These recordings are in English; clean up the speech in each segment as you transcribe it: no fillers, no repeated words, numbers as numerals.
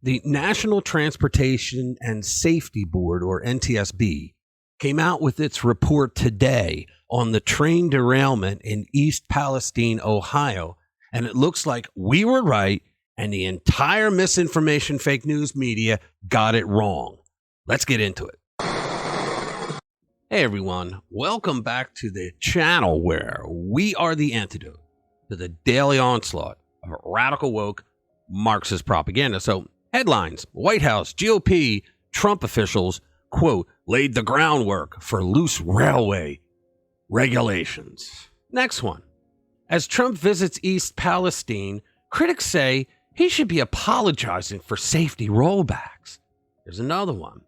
The National Transportation and Safety Board, or NTSB, came out with its report today on the train derailment in East Palestine, Ohio, and it looks like we were right and the entire misinformation fake news media got it wrong. Let's get into it. Hey everyone, welcome back to the channel where we are the antidote to the daily onslaught of radical woke Marxist propaganda. So, headlines: White House, GOP, Trump officials, quote, laid the groundwork for loose railway regulations. Next one. As Trump visits East Palestine, critics say he should be apologizing for safety rollbacks. There's another one.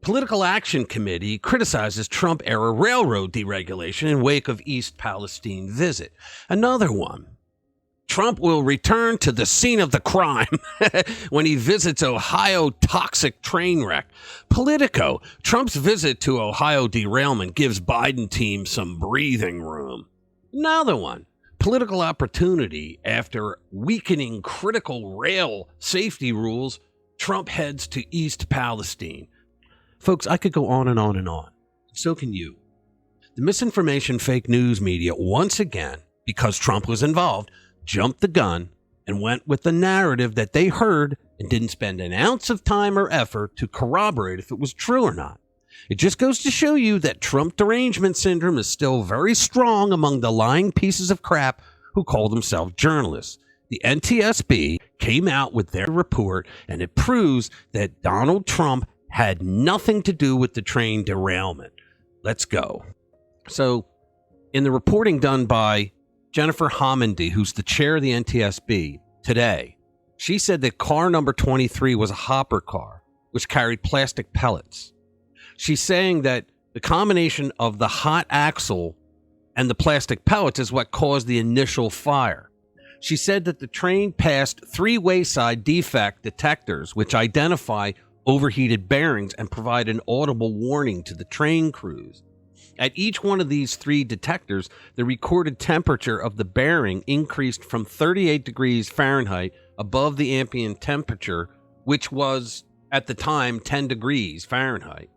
Political Action Committee criticizes Trump-era railroad deregulation in wake of East Palestine visit. Another one. Trump will return to the scene of the crime when he visits Ohio toxic train wreck. Politico, Trump's visit to Ohio derailment gives Biden team some breathing room. Another one. Political opportunity after weakening critical rail safety rules, Trump heads to East Palestine. Folks, I could go on and on and on. So can you. The misinformation fake news media, once again, because Trump was involved, jumped the gun and went with the narrative that they heard and didn't spend an ounce of time or effort to corroborate if it was true or not. It just goes to show you that Trump derangement syndrome is still very strong among the lying pieces of crap who call themselves journalists. The NTSB came out with their report, and it proves that Donald Trump had nothing to do with the train derailment. Let's go. So, in the reporting done by Jennifer Homendy, who's the chair of the NTSB today, she said that car number 23 was a hopper car, which carried plastic pellets. She's saying that the combination of the hot axle and the plastic pellets is what caused the initial fire. She said that the train passed 3 wayside defect detectors, which identify overheated bearings and provide an audible warning to the train crews. At each one of these 3 detectors, the recorded temperature of the bearing increased from 38 degrees Fahrenheit above the ambient temperature, which was at the time 10 degrees Fahrenheit,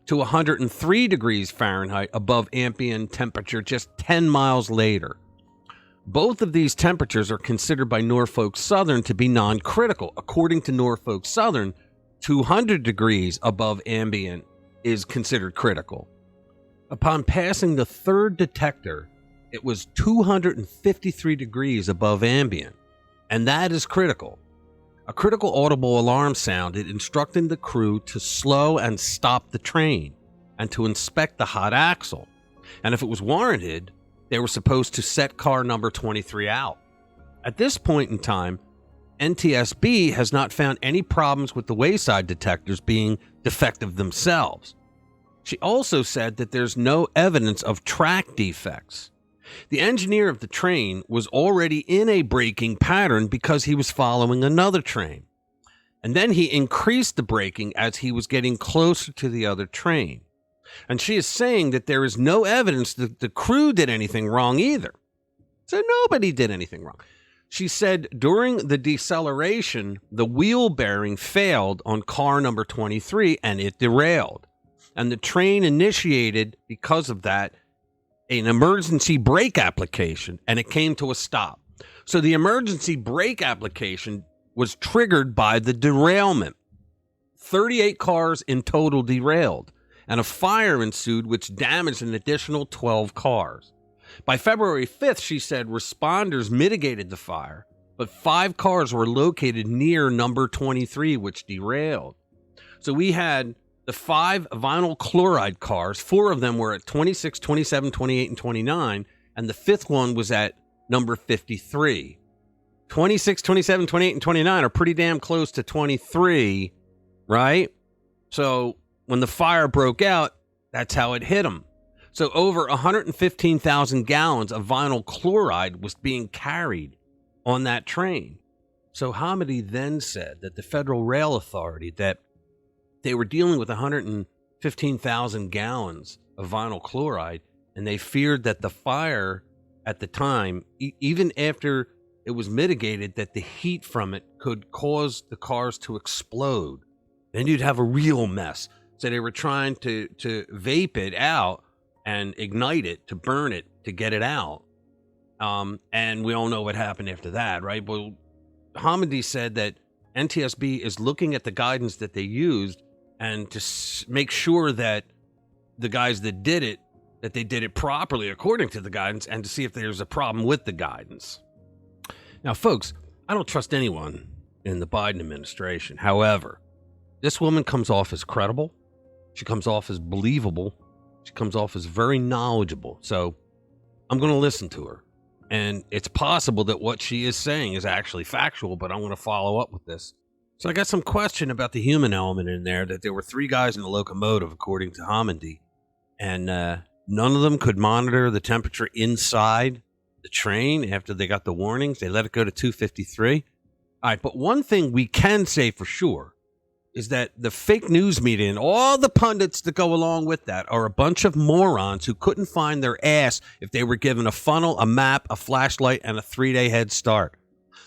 to 103 degrees Fahrenheit above ambient temperature just 10 miles later. Both of these temperatures are considered by Norfolk Southern to be non-critical. According to Norfolk Southern, 200 degrees above ambient is considered critical. Upon passing the 3rd detector, it was 253 degrees above ambient, and that is critical. A critical audible alarm sounded, instructing the crew to slow and stop the train and to inspect the hot axle. And if it was warranted, they were supposed to set car number 23 out. At this point in time, NTSB has not found any problems with the wayside detectors being defective themselves. She also said that there's no evidence of track defects. The engineer of the train was already in a braking pattern because he was following another train. And then he increased the braking as he was getting closer to the other train. And she is saying that there is no evidence that the crew did anything wrong either. So nobody did anything wrong. She said during the deceleration, the wheel bearing failed on car number 23 and it derailed. And the train initiated, because of that, an emergency brake application, and it came to a stop. So the emergency brake application was triggered by the derailment. 38 cars in total derailed, and a fire ensued which damaged an additional 12 cars. By February 5th, she said responders mitigated the fire, but 5 cars were located near number 23, which derailed. So we had the 5 vinyl chloride cars. 4 of them were at 26, 27, 28, and 29, and the 5th one was at number 53. 26, 27, 28, and 29 are pretty damn close to 23, right? So when the fire broke out, that's how it hit them. So over 115,000 gallons of vinyl chloride was being carried on that train. So Homendy then said that the Federal Rail Authority, that they were dealing with 115,000 gallons of vinyl chloride, and they feared that the fire at the time, even after it was mitigated that the heat from it could cause the cars to explode. Then you'd have a real mess. So they were trying to vape it out and ignite it, to burn it, to get it out. And we all know what happened after that, right? Well, Homendy said that NTSB is looking at the guidance that they used and to make sure that the guys that did it, that they did it properly according to the guidance, and to see if there's a problem with the guidance. Now, folks, I don't trust anyone in the Biden administration. However, this woman comes off as credible. She comes off as believable. She comes off as very knowledgeable. So I'm going to listen to her. And it's possible that what she is saying is actually factual, but I want to follow up with this. So I got some question about the human element in there, that there were 3 guys in the locomotive, according to Homendy, and none of them could monitor the temperature inside the train after they got the warnings. They let it go to 253. All right, but one thing we can say for sure is that the fake news media and all the pundits that go along with that are a bunch of morons who couldn't find their ass if they were given a funnel, a map, a flashlight, and a 3-day head start.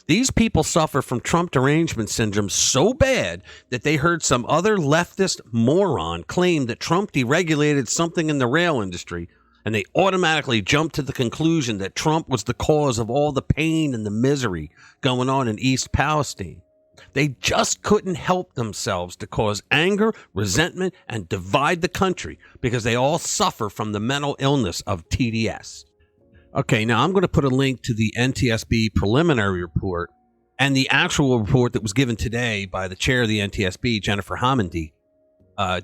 These people suffer from Trump derangement syndrome so bad that they heard some other leftist moron claim that Trump deregulated something in the rail industry, and they automatically jumped to the conclusion that Trump was the cause of all the pain and the misery going on in East Palestine. They just couldn't help themselves to cause anger, resentment, and divide the country because they all suffer from the mental illness of TDS. Okay, now I'm going to put a link to the NTSB preliminary report and the actual report that was given today by the chair of the NTSB, Jennifer Homendy,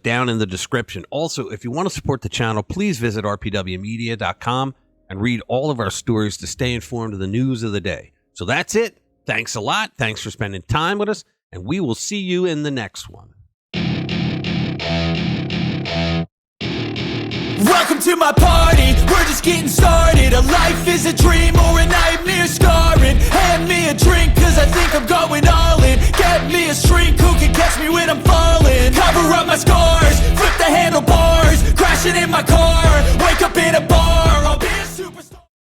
down in the description. Also, if you want to support the channel, please visit rpwmedia.com and read all of our stories to stay informed of the news of the day. So that's it. Thanks a lot. Thanks for spending time with us, and we will see you in the next one. Welcome to my party, we're just getting started. A life is a dream or a nightmare scarring. Hand me a drink, cause I think I'm going